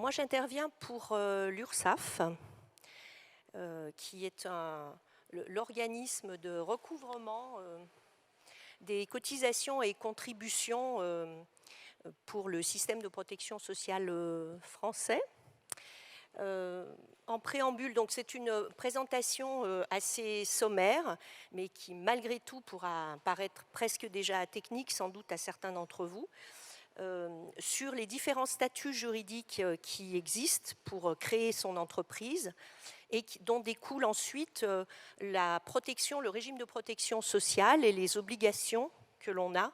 moi j'interviens pour l'URSSAF, qui est l'organisme de recouvrement des cotisations et contributions pour le système de protection sociale français. En préambule, donc c'est une présentation assez sommaire, mais qui malgré tout pourra paraître presque déjà technique, sans doute à certains d'entre vous, sur les différents statuts juridiques qui existent pour créer son entreprise et dont découle ensuite la protection, le régime de protection sociale et les obligations que l'on a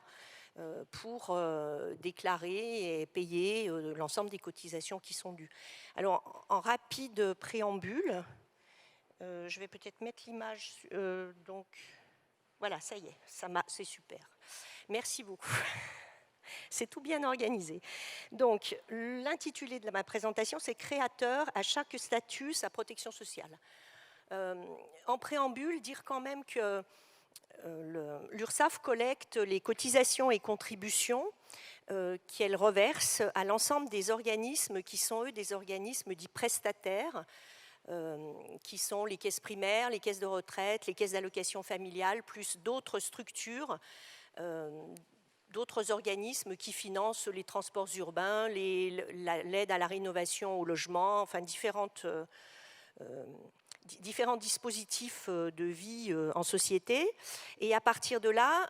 pour déclarer et payer l'ensemble des cotisations qui sont dues. Alors, en rapide préambule, je vais peut-être mettre l'image. Donc, voilà, ça y est, c'est super. Merci beaucoup. C'est tout bien organisé. Donc, l'intitulé de ma présentation, c'est « Créateur, à chaque statut, sa protection sociale ». En préambule, dire quand même que l'URSSAF collecte les cotisations et contributions qu'elle reverse à l'ensemble des organismes qui sont, eux, des organismes dits prestataires, qui sont les caisses primaires, les caisses de retraite, les caisses d'allocation familiale, plus d'autres structures, d'autres organismes qui financent les transports urbains, l'aide à la rénovation au logement, enfin différents dispositifs de vie en société. Et à partir de là,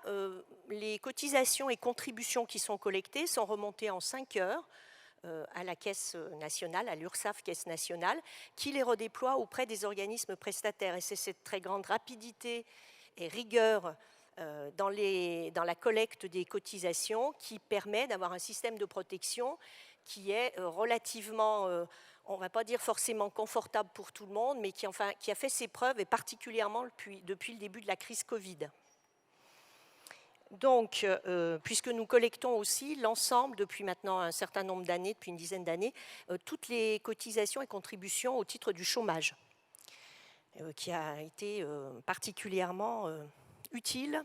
les cotisations et contributions qui sont collectées sont remontées en 5 heures à la Caisse nationale, à l'URSSAF Caisse nationale, qui les redéploie auprès des organismes prestataires. Et c'est cette très grande rapidité et rigueur dans la collecte des cotisations qui permet d'avoir un système de protection qui est relativement, on ne va pas dire forcément confortable pour tout le monde, mais qui a fait ses preuves, et particulièrement depuis le début de la crise Covid. Donc, puisque nous collectons aussi l'ensemble, depuis maintenant un certain nombre d'années, depuis une dizaine d'années, toutes les cotisations et contributions au titre du chômage, qui a été particulièrement utile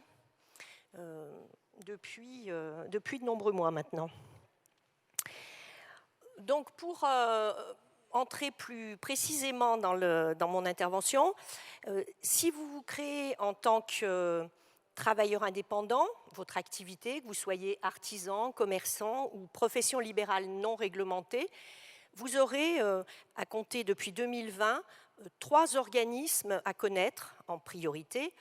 depuis de nombreux mois maintenant. Donc, pour entrer plus précisément dans mon intervention, si vous vous créez en tant que travailleur indépendant, votre activité, que vous soyez artisan, commerçant ou profession libérale non réglementée, vous aurez, à compter depuis 2020, 3 organismes à connaître en priorité.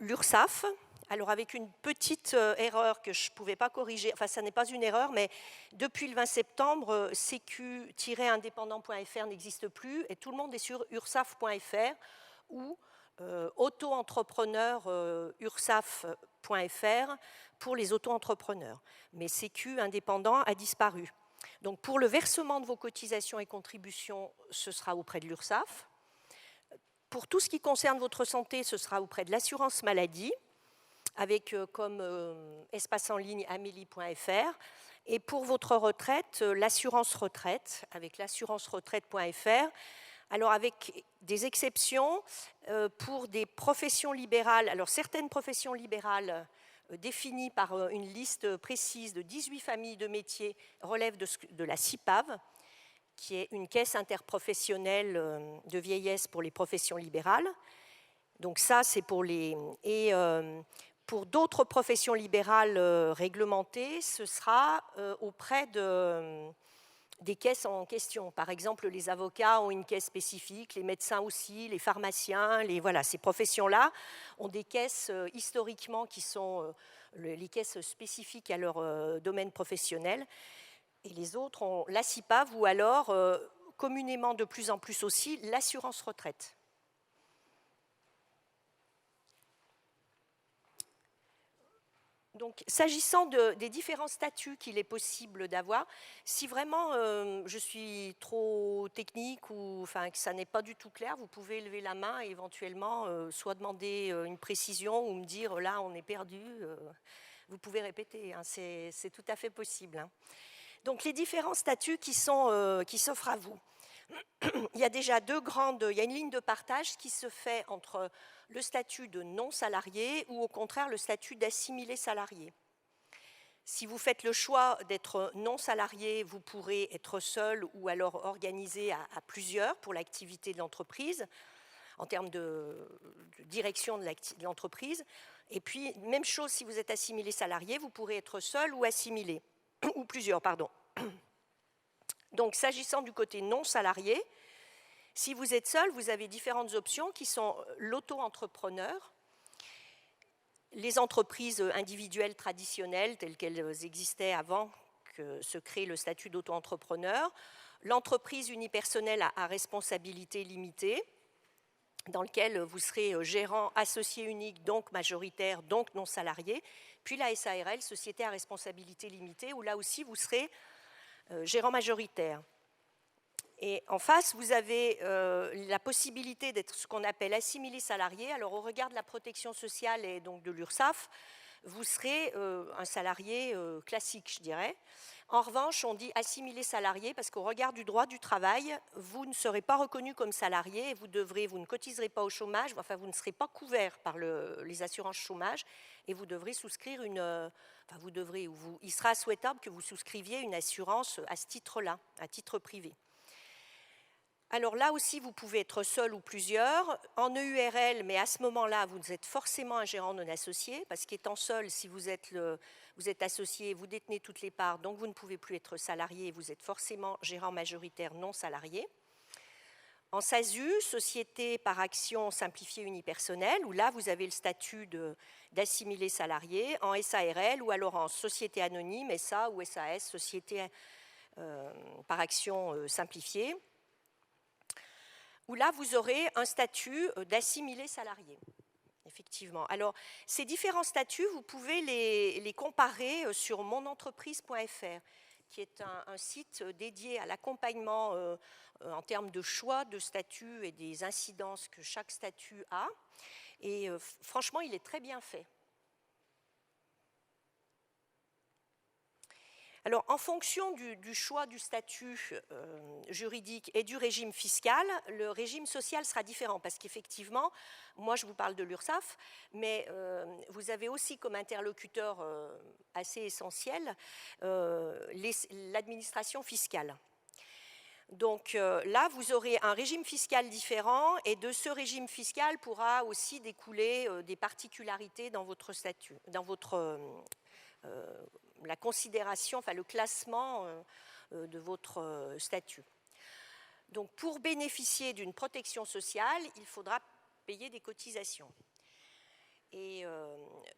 L'URSSAF, alors avec une petite erreur que je ne pouvais pas corriger, enfin ça n'est pas une erreur, mais depuis le 20 septembre, sécu-indépendant.fr n'existe plus et tout le monde est sur ursaf.fr ou auto-entrepreneur ursaf.fr pour les auto-entrepreneurs. Mais Sécu indépendant a disparu. Donc pour le versement de vos cotisations et contributions, ce sera auprès de l'URSSAF. Pour tout ce qui concerne votre santé, ce sera auprès de l'assurance maladie, avec comme espace en ligne amélie.fr. Et pour votre retraite, l'assurance retraite, avec l'assurance-retraite.fr. Alors avec des exceptions pour des professions libérales, alors certaines professions libérales définies par une liste précise de 18 familles de métiers relèvent de la CIPAV, qui est une caisse interprofessionnelle de vieillesse pour les professions libérales. Donc ça, c'est pour les... Et pour d'autres professions libérales réglementées, ce sera auprès des caisses en question. Par exemple, les avocats ont une caisse spécifique, les médecins aussi, les pharmaciens, voilà, ces professions-là ont des caisses historiquement qui sont les caisses spécifiques à leur domaine professionnel. Et les autres ont la CIPAV ou alors, communément de plus en plus aussi, l'assurance retraite. Donc, s'agissant des différents statuts qu'il est possible d'avoir, si vraiment je suis trop technique ou que ça n'est pas du tout clair, vous pouvez lever la main et éventuellement soit demander une précision ou me dire là on est perdu. Vous pouvez répéter, hein, c'est tout à fait possible. Hein. Donc, les différents statuts qui s'offrent à vous. Il y a déjà il y a une ligne de partage qui se fait entre le statut de non-salarié ou au contraire le statut d'assimilé salarié. Si vous faites le choix d'être non salarié, vous pourrez être seul ou alors organisé à plusieurs pour l'activité de l'entreprise, en termes de direction de l'entreprise. Et puis, même chose si vous êtes assimilé salarié, vous pourrez être seul ou assimilé, ou plusieurs, pardon. Donc, s'agissant du côté non salarié, si vous êtes seul, vous avez différentes options qui sont l'auto-entrepreneur, les entreprises individuelles traditionnelles telles qu'elles existaient avant que se crée le statut d'auto-entrepreneur, l'entreprise unipersonnelle à responsabilité limitée, dans lequel vous serez gérant associé unique, donc majoritaire, donc non salarié, puis la SARL, société à responsabilité limitée, où là aussi vous serez gérant majoritaire. Et en face, vous avez la possibilité d'être ce qu'on appelle assimilé salarié. Alors, au regard de la protection sociale et donc de l'URSSAF, vous serez un salarié classique, je dirais. En revanche, on dit assimilé salarié parce qu'au regard du droit du travail, vous ne serez pas reconnu comme salarié et vous ne cotiserez pas au chômage, enfin, vous ne serez pas couvert par les assurances chômage et vous devrez souscrire il sera souhaitable que vous souscriviez une assurance à ce titre-là, à titre privé. Alors là aussi, vous pouvez être seul ou plusieurs, en EURL, mais à ce moment-là, vous êtes forcément un gérant non associé, parce qu'étant seul, si vous êtes associé, vous détenez toutes les parts, donc vous ne pouvez plus être salarié, vous êtes forcément gérant majoritaire non salarié. En SASU, société par action simplifiée unipersonnelle, où là, vous avez le statut d'assimilé salarié, en SARL, ou alors en société anonyme, SA ou SAS, société par action simplifiée, où là, vous aurez un statut d'assimilé salarié. Effectivement. Alors, ces différents statuts, vous pouvez les comparer sur monentreprise.fr, qui est un site dédié à l'accompagnement en termes de choix de statut et des incidences que chaque statut a. Et franchement, il est très bien fait. Alors, en fonction du choix du statut juridique et du régime fiscal, le régime social sera différent parce qu'effectivement, moi je vous parle de l'URSSAF, mais vous avez aussi comme interlocuteur assez essentiel l'administration fiscale. Donc là, vous aurez un régime fiscal différent et de ce régime fiscal pourra aussi découler des particularités dans votre statut, dans votre la considération, enfin le classement de votre statut. Donc pour bénéficier d'une protection sociale, il faudra payer des cotisations. Et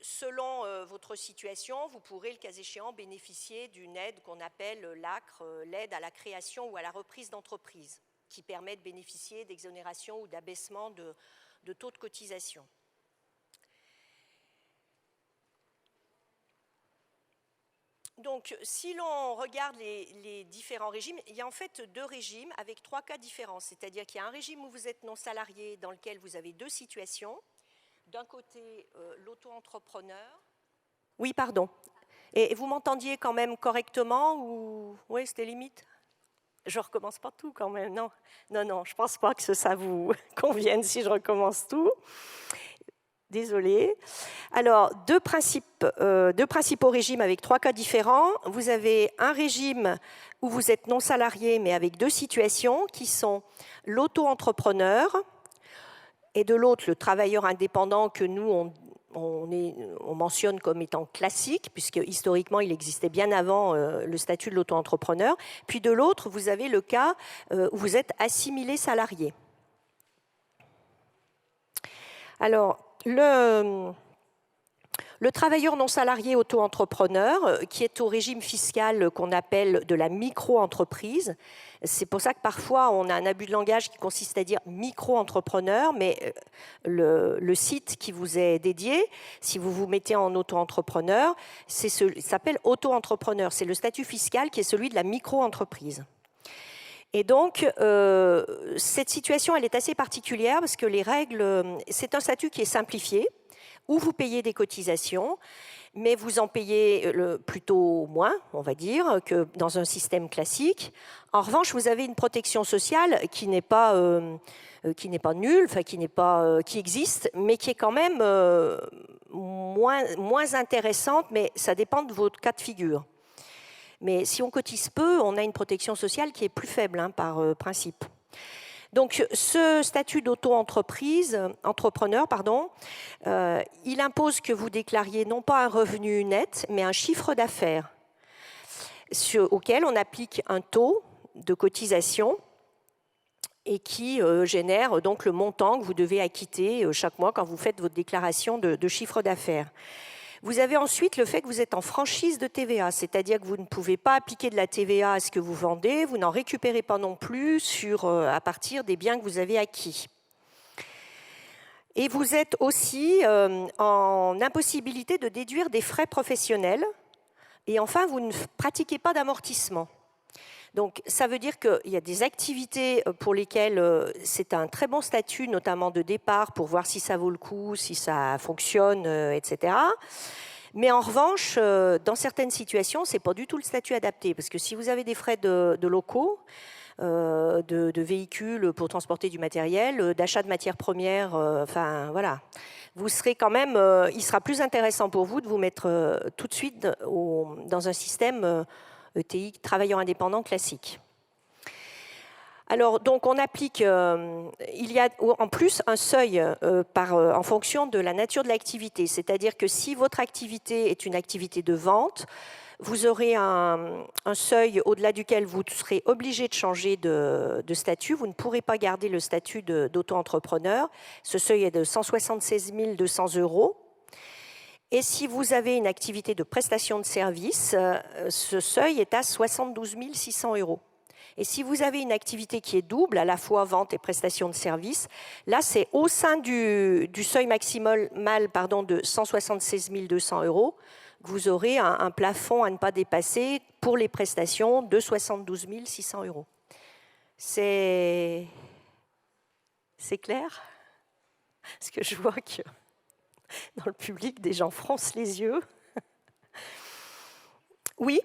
selon votre situation, vous pourrez, le cas échéant, bénéficier d'une aide qu'on appelle l'ACRE, l'aide à la création ou à la reprise d'entreprise, qui permet de bénéficier d'exonération ou d'abaissement de taux de cotisation. Donc, si l'on regarde les différents régimes, il y a en fait deux régimes avec trois cas différents. C'est-à-dire qu'il y a un régime où vous êtes non salarié, dans lequel vous avez deux situations. D'un côté, l'auto-entrepreneur. Oui, pardon. Et vous m'entendiez quand même correctement ou... Oui, c'était limite. Je ne recommence pas tout quand même, non. Non, je ne pense pas que ça vous convienne si je recommence tout. Désolée. Alors, deux principaux régimes avec trois cas différents. Vous avez un régime où vous êtes non salarié, mais avec deux situations qui sont l'auto-entrepreneur et de l'autre le travailleur indépendant que nous, on mentionne comme étant classique, puisque historiquement, il existait bien avant le statut de l'auto-entrepreneur. Puis de l'autre, vous avez le cas où vous êtes assimilé salarié. Alors, le travailleur non salarié auto-entrepreneur, qui est au régime fiscal qu'on appelle de la micro-entreprise, c'est pour ça que parfois on a un abus de langage qui consiste à dire micro-entrepreneur, mais le site qui vous est dédié, si vous vous mettez en auto-entrepreneur, ça s'appelle auto-entrepreneur, c'est le statut fiscal qui est celui de la micro-entreprise. Et donc, cette situation, elle est assez particulière parce que les règles, c'est un statut qui est simplifié, où vous payez des cotisations, mais vous en payez plutôt moins, on va dire, que dans un système classique. En revanche, vous avez une protection sociale qui n'est pas nulle, enfin qui existe, mais qui est quand même moins intéressante, mais ça dépend de votre cas de figure. Mais si on cotise peu, on a une protection sociale qui est plus faible par principe. Donc, ce statut d'auto-entrepreneur, il impose que vous déclariez non pas un revenu net, mais un chiffre d'affaires auquel on applique un taux de cotisation et qui génère donc le montant que vous devez acquitter chaque mois quand vous faites votre déclaration de chiffre d'affaires. Vous avez ensuite le fait que vous êtes en franchise de TVA, c'est-à-dire que vous ne pouvez pas appliquer de la TVA à ce que vous vendez, vous n'en récupérez pas non plus à partir des biens que vous avez acquis. Et vous êtes aussi en impossibilité de déduire des frais professionnels. Et enfin, vous ne pratiquez pas d'amortissement. Donc, ça veut dire qu'il y a des activités pour lesquelles c'est un très bon statut, notamment de départ, pour voir si ça vaut le coup, si ça fonctionne, etc. Mais en revanche, dans certaines situations, ce n'est pas du tout le statut adapté. Parce que si vous avez des frais de locaux, de véhicules pour transporter du matériel, d'achat de matières premières, voilà. Vous serez quand même, il sera plus intéressant pour vous de vous mettre tout de suite dans un système ETI, travailleur indépendant classique. Alors, donc, on applique, il y a en plus un seuil en fonction de la nature de l'activité. C'est-à-dire que si votre activité est une activité de vente, vous aurez un seuil au-delà duquel vous serez obligé de changer de statut. Vous ne pourrez pas garder le statut d'auto-entrepreneur. Ce seuil est de 176 200 €. Et si vous avez une activité de prestation de service, ce seuil est à 72 600 €. Et si vous avez une activité qui est double, à la fois vente et prestation de service, là, c'est au sein du seuil maximal de 176 200 € que vous aurez un plafond à ne pas dépasser pour les prestations de 72 600 €. C'est clair? Parce que je vois que dans le public, des gens froncent les yeux. Oui?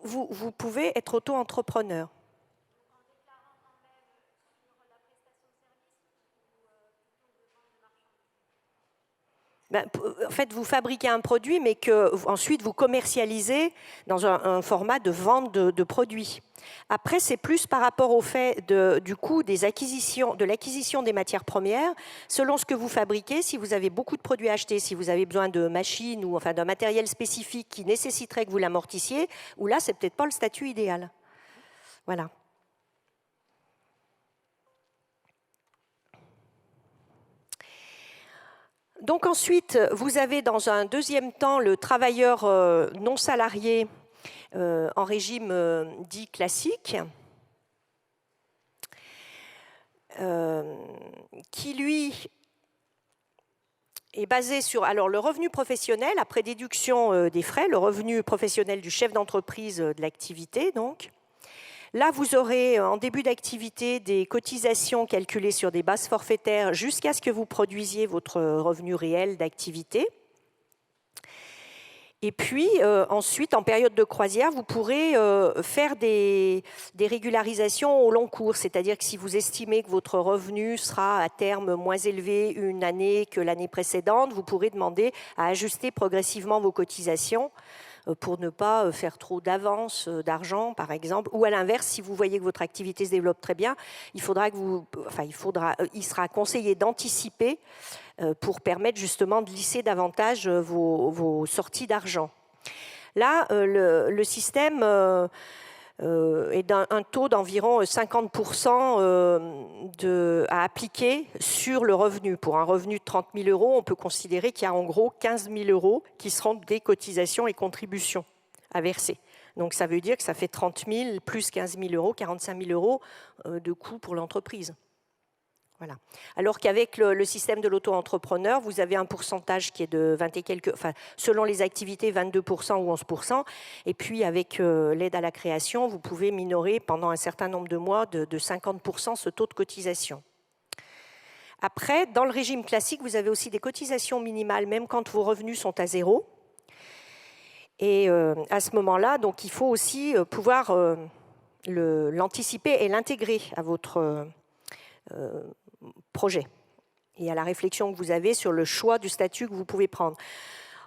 Vous pouvez être auto-entrepreneur. En fait, vous fabriquez un produit, mais que ensuite vous commercialisez dans un format de vente de produits. Après, c'est plus par rapport au fait du coût de l'acquisition des matières premières. Selon ce que vous fabriquez, si vous avez beaucoup de produits à acheter, si vous avez besoin de machines ou enfin d'un matériel spécifique qui nécessiterait que vous l'amortissiez, ou là, c'est peut-être pas le statut idéal. Voilà. Donc ensuite, vous avez dans un deuxième temps le travailleur non salarié en régime dit classique, qui lui est basé sur le revenu professionnel, après déduction des frais, le revenu professionnel du chef d'entreprise de l'activité, donc. Là, vous aurez en début d'activité des cotisations calculées sur des bases forfaitaires jusqu'à ce que vous produisiez votre revenu réel d'activité. Et puis, ensuite, en période de croisière, vous pourrez faire des régularisations au long cours. C'est-à-dire que si vous estimez que votre revenu sera à terme moins élevé une année que l'année précédente, vous pourrez demander à ajuster progressivement vos cotisations pour ne pas faire trop d'avance d'argent, par exemple. Ou à l'inverse, si vous voyez que votre activité se développe très bien, il sera conseillé d'anticiper pour permettre justement de lisser davantage vos sorties d'argent. Là, le système est d'un taux d'environ 50% à appliquer sur le revenu. Pour un revenu de 30 000 €, on peut considérer qu'il y a en gros 15 000 € qui seront des cotisations et contributions à verser. Donc ça veut dire que ça fait 30 000 plus 15 000 €, 45 000 € de coûts pour l'entreprise. Voilà. Alors qu'avec le système de l'auto-entrepreneur, vous avez un pourcentage qui est de 20 et quelques, enfin, selon les activités, 22% ou 11%. Et puis, avec l'aide à la création, vous pouvez minorer pendant un certain nombre de mois de 50% ce taux de cotisation. Après, dans le régime classique, vous avez aussi des cotisations minimales, même quand vos revenus sont à zéro. Et à ce moment-là, donc, il faut aussi pouvoir l'anticiper et l'intégrer à votre projet et à la réflexion que vous avez sur le choix du statut que vous pouvez prendre.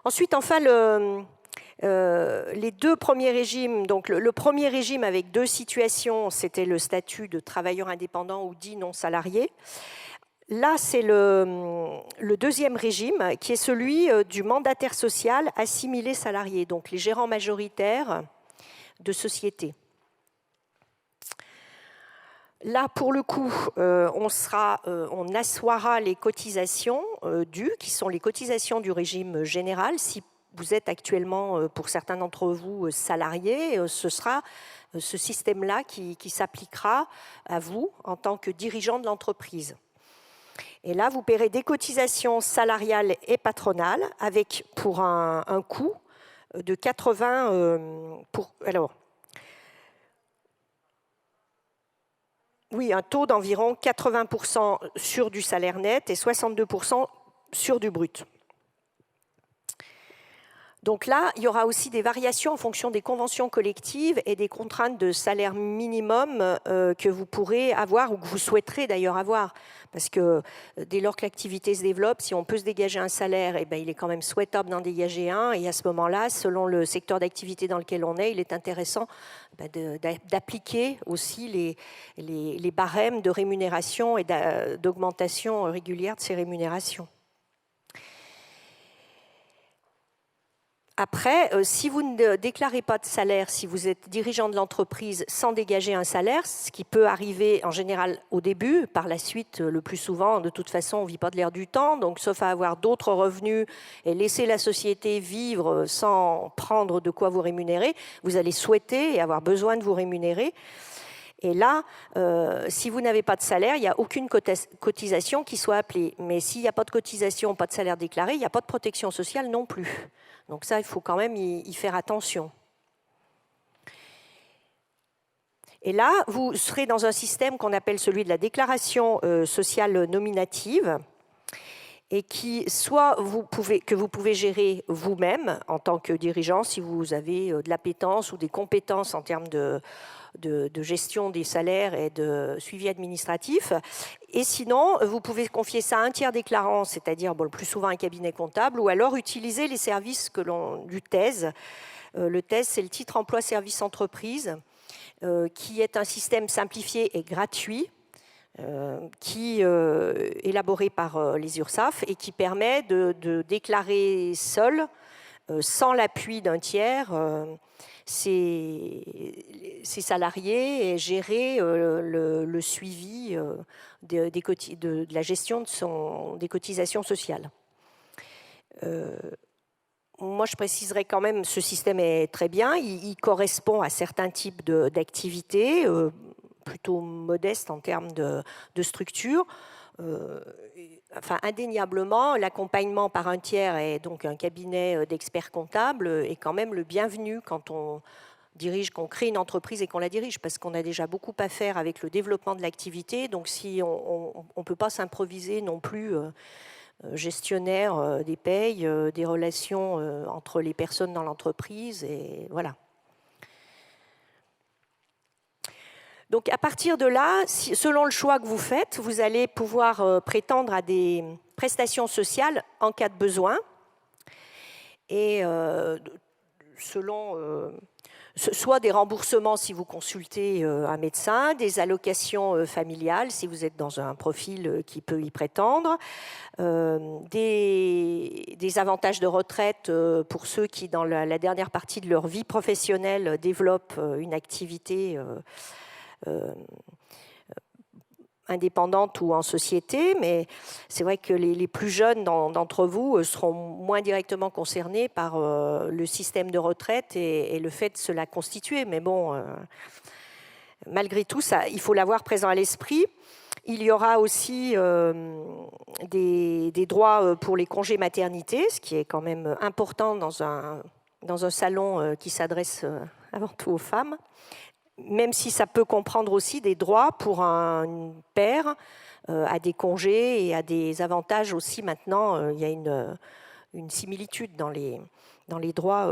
Ensuite, enfin, les deux premiers régimes, donc le premier régime avec deux situations, c'était le statut de travailleur indépendant ou dit non salarié. Là, c'est le deuxième régime qui est celui du mandataire social assimilé salarié, donc les gérants majoritaires de sociétés. Là, pour le coup, on assoira les cotisations dues, qui sont les cotisations du régime général. Si vous êtes actuellement, pour certains d'entre vous, salariés, ce sera ce système-là qui s'appliquera à vous en tant que dirigeant de l'entreprise. Et là, vous paierez des cotisations salariales et patronales avec, pour un coût de 80... Oui, un taux d'environ 80% sur du salaire net et 62% sur du brut. Donc là, il y aura aussi des variations en fonction des conventions collectives et des contraintes de salaire minimum que vous pourrez avoir ou que vous souhaiterez d'ailleurs avoir. Parce que dès lors que l'activité se développe, si on peut se dégager un salaire, eh bien, il est quand même souhaitable d'en dégager un. Et à ce moment-là, selon le secteur d'activité dans lequel on est, il est intéressant d'appliquer aussi les barèmes de rémunération et d'augmentation régulière de ces rémunérations. Après, si vous ne déclarez pas de salaire, si vous êtes dirigeant de l'entreprise sans dégager un salaire, ce qui peut arriver en général au début, par la suite, le plus souvent, de toute façon, on ne vit pas de l'air du temps, donc sauf à avoir d'autres revenus et laisser la société vivre sans prendre de quoi vous rémunérer, vous allez souhaiter et avoir besoin de vous rémunérer. Et là, si vous n'avez pas de salaire, il n'y a aucune cotisation qui soit appelée. Mais s'il n'y a pas de cotisation, pas de salaire déclaré, il n'y a pas de protection sociale non plus. Donc ça, il faut quand même y faire attention. Et là, vous serez dans un système qu'on appelle celui de la déclaration sociale nominative et qui, soit que vous pouvez gérer vous-même en tant que dirigeant, si vous avez de l'appétence ou des compétences en termes de gestion des salaires et de suivi administratif. Et sinon, vous pouvez confier ça à un tiers déclarant, c'est-à-dire le plus souvent un cabinet comptable, ou alors utiliser les services du TES. Le TES, c'est le titre emploi-service entreprise, qui est un système simplifié et gratuit, élaboré par les URSSAF et qui permet de déclarer seul, sans l'appui d'un tiers, ses salariés et gérer le suivi de la gestion des cotisations sociales. Moi, je préciserai quand même, ce système est très bien, il correspond à certains types d'activités, plutôt modestes en termes de structure. Indéniablement, l'accompagnement par un tiers et donc un cabinet d'experts comptables est quand même le bienvenu quand on qu'on crée une entreprise et qu'on la dirige, parce qu'on a déjà beaucoup à faire avec le développement de l'activité. Donc, si on ne peut pas s'improviser non plus gestionnaire des payes, des relations entre les personnes dans l'entreprise, et voilà. Donc, à partir de là, selon le choix que vous faites, vous allez pouvoir prétendre à des prestations sociales en cas de besoin. Et selon soit des remboursements si vous consultez un médecin, des allocations familiales si vous êtes dans un profil qui peut y prétendre, des avantages de retraite pour ceux qui, dans la dernière partie de leur vie professionnelle, développent une activité indépendante ou en société, mais c'est vrai que les plus jeunes d'entre vous seront moins directement concernés par le système de retraite et le fait de se la constituer. Mais bon, malgré tout, ça, il faut l'avoir présent à l'esprit. Il y aura aussi des droits pour les congés maternité, ce qui est quand même important dans un salon qui s'adresse avant tout aux femmes, même si ça peut comprendre aussi des droits pour un père à des congés et à des avantages aussi maintenant. Il y a une similitude dans les droits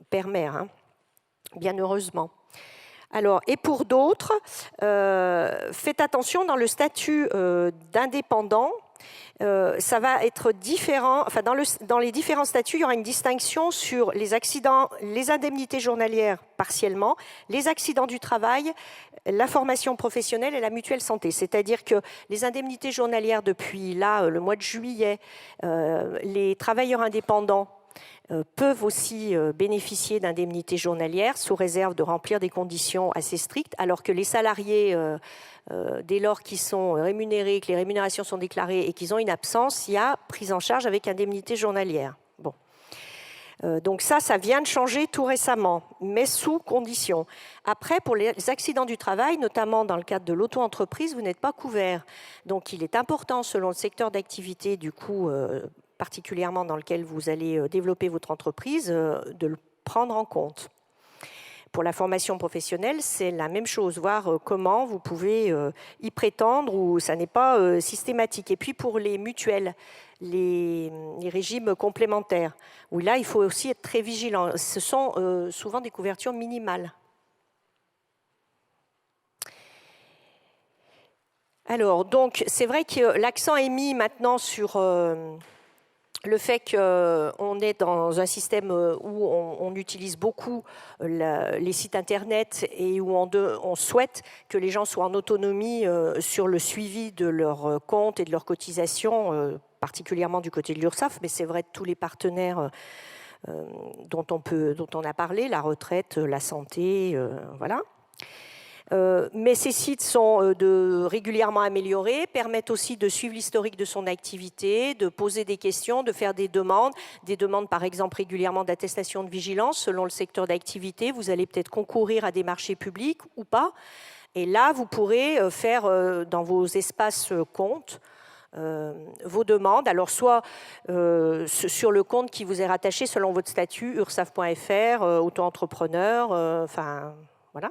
père-mère, hein, bien heureusement. Alors, et pour d'autres, faites attention dans le statut d'indépendant. Ça va être différent. Enfin, dans les différents statuts, il y aura une distinction sur les accidents, les indemnités journalières partiellement, les accidents du travail, la formation professionnelle et la mutuelle santé. C'est-à-dire que les indemnités journalières depuis là, le mois de juillet, les travailleurs indépendants peuvent aussi bénéficier d'indemnités journalières sous réserve de remplir des conditions assez strictes, alors que les salariés, dès lors qu'ils sont rémunérés, que les rémunérations sont déclarées et qu'ils ont une absence, il y a prise en charge avec indemnité journalière. Bon. Donc ça vient de changer tout récemment, mais sous conditions. Après, pour les accidents du travail, notamment dans le cadre de l'auto-entreprise, vous n'êtes pas couvert. Donc il est important, selon le secteur d'activité, du coup, particulièrement dans lequel vous allez développer votre entreprise, de le prendre en compte. Pour la formation professionnelle, c'est la même chose, voir comment vous pouvez y prétendre ou ça n'est pas systématique. Et puis pour les mutuelles, les régimes complémentaires, où là, il faut aussi être très vigilant. Ce sont souvent des couvertures minimales. Alors, donc, c'est vrai que l'accent est mis maintenant sur le fait qu'on est dans un système où on utilise beaucoup les sites Internet et où on souhaite que les gens soient en autonomie sur le suivi de leurs comptes et de leurs cotisations, particulièrement du côté de l'URSSAF, mais c'est vrai de tous les partenaires dont on a parlé, la retraite, la santé, voilà. Mais ces sites sont régulièrement améliorés, permettent aussi de suivre l'historique de son activité, de poser des questions, de faire des demandes par exemple régulièrement d'attestation de vigilance selon le secteur d'activité. Vous allez peut-être concourir à des marchés publics ou pas. Et là, vous pourrez faire dans vos espaces comptes vos demandes, alors soit sur le compte qui vous est rattaché selon votre statut, ursaf.fr, auto-entrepreneur, enfin voilà.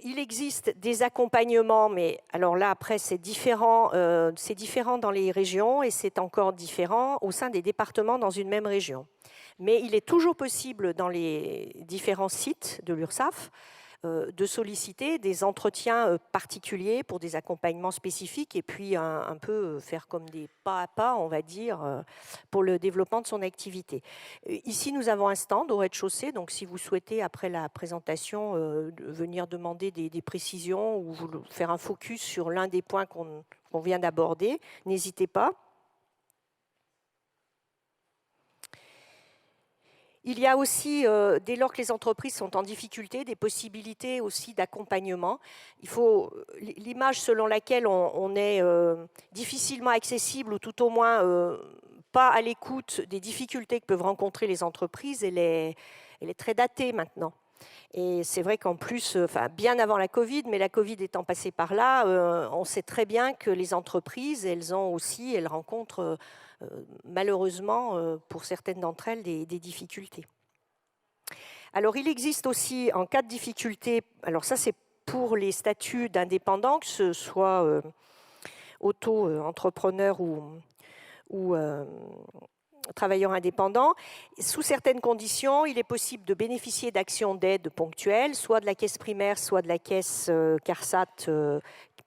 Il existe des accompagnements, mais alors là, après, c'est différent dans les régions et c'est encore différent au sein des départements dans une même région. Mais il est toujours possible dans les différents sites de l'URSSAF de solliciter des entretiens particuliers pour des accompagnements spécifiques et puis un peu faire comme des pas à pas, on va dire, pour le développement de son activité. Ici, nous avons un stand au rez-de-chaussée, donc si vous souhaitez, après la présentation, venir demander des précisions ou faire un focus sur l'un des points qu'on vient d'aborder, n'hésitez pas. Il y a aussi, dès lors que les entreprises sont en difficulté, des possibilités aussi d'accompagnement. Il faut l'image selon laquelle on est difficilement accessible ou tout au moins pas à l'écoute des difficultés que peuvent rencontrer les entreprises, elle est très datée maintenant. Et c'est vrai qu'en plus, bien avant la Covid, mais la Covid étant passée par là, on sait très bien que les entreprises, elles rencontrent malheureusement, pour certaines d'entre elles, des difficultés. Alors, il existe aussi, en cas de difficulté, alors ça c'est pour les statuts d'indépendants, que ce soit auto-entrepreneur ou travailleurs indépendants, sous certaines conditions, il est possible de bénéficier d'actions d'aide ponctuelles, soit de la caisse primaire, soit de la caisse CARSAT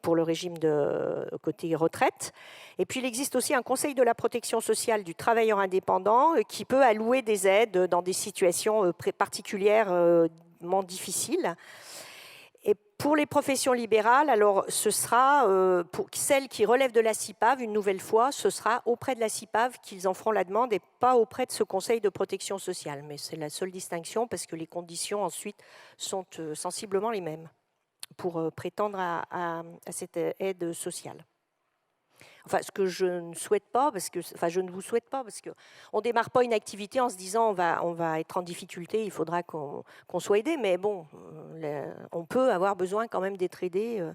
pour le régime de côté retraite. Et puis, il existe aussi un conseil de la protection sociale du travailleur indépendant qui peut allouer des aides dans des situations particulièrement difficiles. Et pour les professions libérales, alors ce sera, pour celles qui relèvent de la CIPAV, une nouvelle fois, ce sera auprès de la CIPAV qu'ils en feront la demande et pas auprès de ce conseil de protection sociale. Mais c'est la seule distinction parce que les conditions ensuite sont sensiblement les mêmes pour prétendre à cette aide sociale. Enfin, ce que je ne souhaite pas, je ne vous souhaite pas, parce qu'on ne démarre pas une activité en se disant on va être en difficulté, il faudra qu'on soit aidé, mais bon, on peut avoir besoin quand même d'être aidé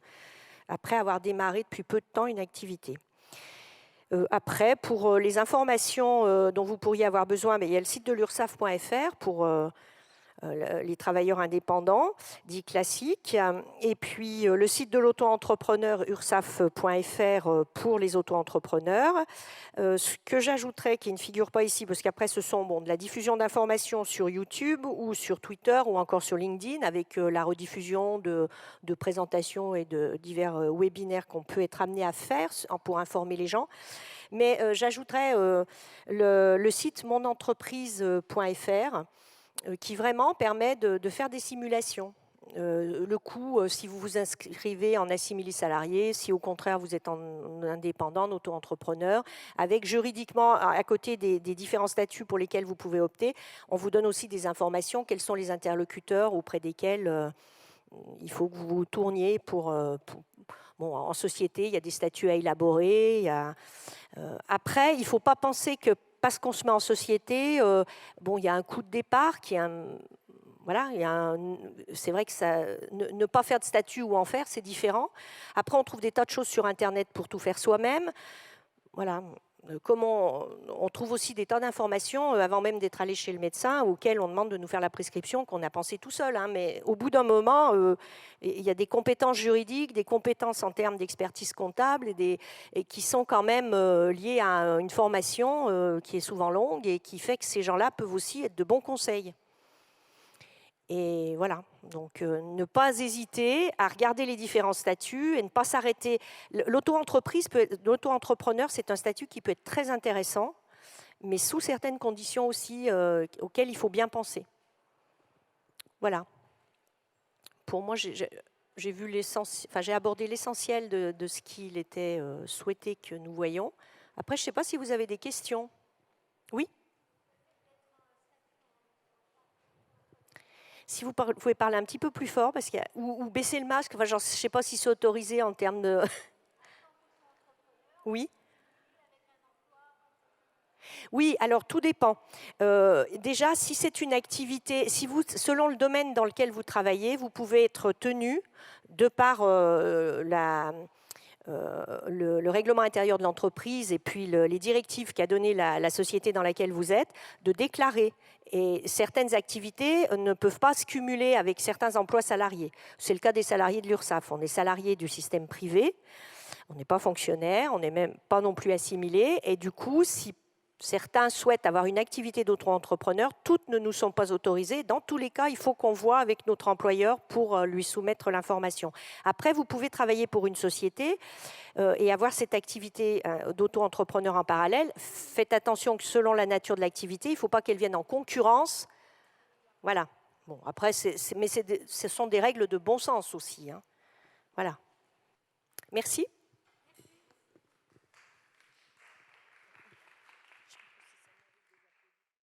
après avoir démarré depuis peu de temps une activité. Après, pour les informations dont vous pourriez avoir besoin, il y a le site de l'URSSAF.fr pour les travailleurs indépendants, dits classiques, et puis le site de l'auto-entrepreneur ursaf.fr pour les auto-entrepreneurs. Ce que j'ajouterais, qui ne figure pas ici, parce qu'après ce sont de la diffusion d'informations sur YouTube ou sur Twitter ou encore sur LinkedIn, avec la rediffusion de présentations et de divers webinaires qu'on peut être amené à faire pour informer les gens. Mais j'ajouterais le site monentreprise.fr, qui vraiment permet de faire des simulations. Le coût, si vous vous inscrivez en assimilé salarié, si au contraire vous êtes en indépendant, en auto-entrepreneur, avec juridiquement à côté des différents statuts pour lesquels vous pouvez opter, on vous donne aussi des informations, quels sont les interlocuteurs auprès desquels il faut que vous vous tourniez en société, il y a des statuts à élaborer. Après, il ne faut pas penser que parce qu'on se met en société, il y a un coût de départ qui est c'est vrai que ne pas faire de statut ou en faire, c'est différent. Après, on trouve des tas de choses sur Internet pour tout faire soi-même. Voilà. On trouve aussi des tas d'informations avant même d'être allé chez le médecin auxquelles on demande de nous faire la prescription qu'on a pensé tout seul. Mais au bout d'un moment, il y a des compétences juridiques, des compétences en termes d'expertise comptable et qui sont quand même liées à une formation qui est souvent longue et qui fait que ces gens-là peuvent aussi être de bons conseils. Et voilà, donc ne pas hésiter à regarder les différents statuts et ne pas s'arrêter. L'auto-entrepreneur, c'est un statut qui peut être très intéressant, mais sous certaines conditions aussi auxquelles il faut bien penser. Voilà. Pour moi, j'ai abordé l'essentiel de ce qu'il était souhaité que nous voyions. Après, je ne sais pas si vous avez des questions. Oui ? Si vous pouvez parler un petit peu plus fort, ou baisser le masque, je ne sais pas si c'est autorisé en termes de... Oui. Oui, alors tout dépend. Déjà, si c'est une activité, selon le domaine dans lequel vous travaillez, vous pouvez être tenu, de par le règlement intérieur de l'entreprise et puis les directives qu'a donné la société dans laquelle vous êtes, de déclarer. Et certaines activités ne peuvent pas se cumuler avec certains emplois salariés. C'est le cas des salariés de l'URSSAF. On est salarié du système privé, on n'est pas fonctionnaire, on n'est même pas non plus assimilé. Et du coup, si certains souhaitent avoir une activité d'auto-entrepreneur, toutes ne nous sont pas autorisées. Dans tous les cas, il faut qu'on voit avec notre employeur pour lui soumettre l'information. Après, vous pouvez travailler pour une société et avoir cette activité d'auto-entrepreneur en parallèle. Faites attention que selon la nature de l'activité, il ne faut pas qu'elle vienne en concurrence. Voilà. Bon, après, ce sont des règles de bon sens aussi. Voilà. Merci.